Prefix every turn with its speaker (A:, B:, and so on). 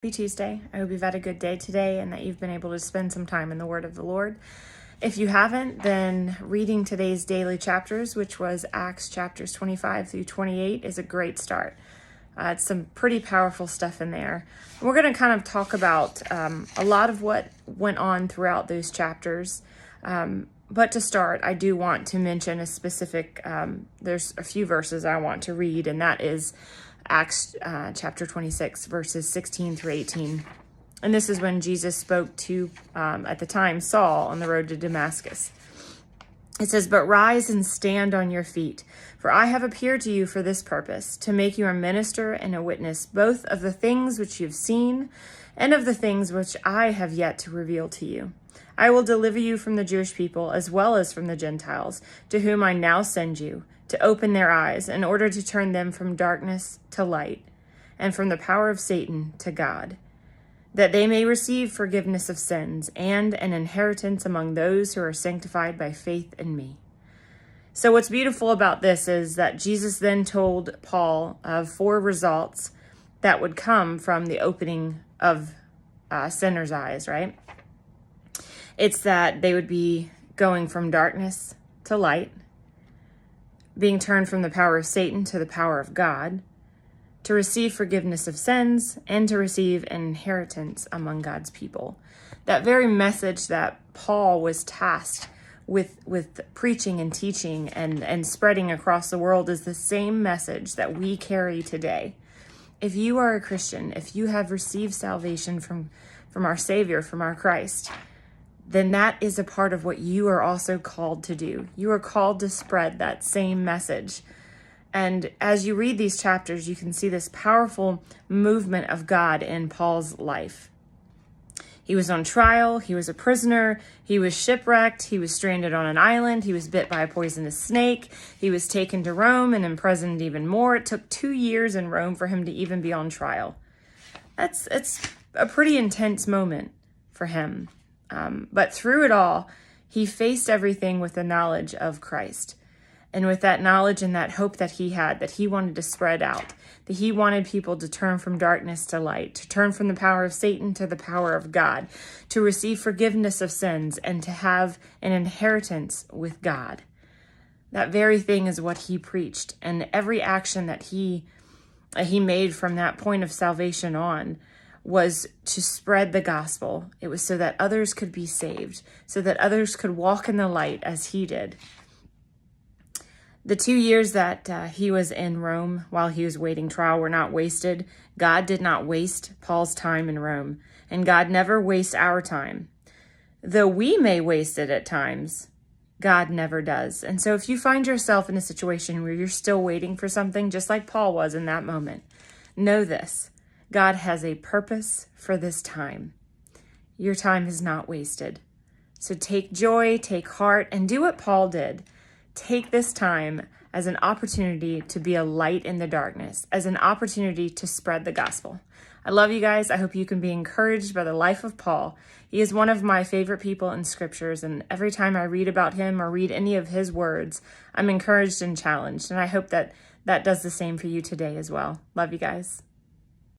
A: Happy Tuesday. I hope you've had a good day today and that you've been able to spend some time in the Word of the Lord. If you haven't, then reading today's daily chapters, which was Acts chapters 25 through 28, is a great start. It's some pretty powerful stuff in there. We're going to kind of talk about a lot of what went on throughout those chapters. But to start, I do want to mention a specific, there's a few verses I want to read, and that is Acts chapter 26, verses 16 through 18. And this is when Jesus spoke to, at the time, Saul on the road to Damascus. It says, "But rise and stand on your feet, for I have appeared to you for this purpose, to make you a minister and a witness, both of the things which you have seen and of the things which I have yet to reveal to you. I will deliver you from the Jewish people as well as from the Gentiles, to whom I now send you, to open their eyes in order to turn them from darkness to light and from the power of Satan to God, that they may receive forgiveness of sins and an inheritance among those who are sanctified by faith in me." So what's beautiful about this is that Jesus then told Paul of 4 results that would come from the opening of sinners' eyes, right? It's that they would be going from darkness to light, being turned from the power of Satan to the power of God, to receive forgiveness of sins, and to receive an inheritance among God's people. That very message that Paul was tasked with preaching and teaching and spreading across the world is the same message that we carry today. If you are a Christian, if you have received salvation from our Savior, from our Christ, then that is a part of what you are also called to do. You are called to spread that same message. And as you read these chapters, you can see this powerful movement of God in Paul's life. He was on trial, he was a prisoner, he was shipwrecked, he was stranded on an island, he was bit by a poisonous snake, he was taken to Rome and imprisoned even more. It took 2 years in Rome for him to even be on trial. It's a pretty intense moment for him. But through it all, he faced everything with the knowledge of Christ. And with that knowledge and that hope that he had, that he wanted to spread out, that he wanted people to turn from darkness to light, to turn from the power of Satan to the power of God, to receive forgiveness of sins, and to have an inheritance with God. That very thing is what he preached. And every action that he made from that point of salvation on was to spread the gospel. It was so that others could be saved, so that others could walk in the light as he did. The 2 years that he was in Rome while he was waiting trial were not wasted. God did not waste Paul's time in Rome, and God never wastes our time. Though we may waste it at times, God never does. And so if you find yourself in a situation where you're still waiting for something, just like Paul was in that moment, know this: God has a purpose for this time. Your time is not wasted. So take joy, take heart, and do what Paul did. Take this time as an opportunity to be a light in the darkness, as an opportunity to spread the gospel. I love you guys. I hope you can be encouraged by the life of Paul. He is one of my favorite people in scriptures, and every time I read about him or read any of his words, I'm encouraged and challenged, and I hope that does the same for you today as well. Love you guys.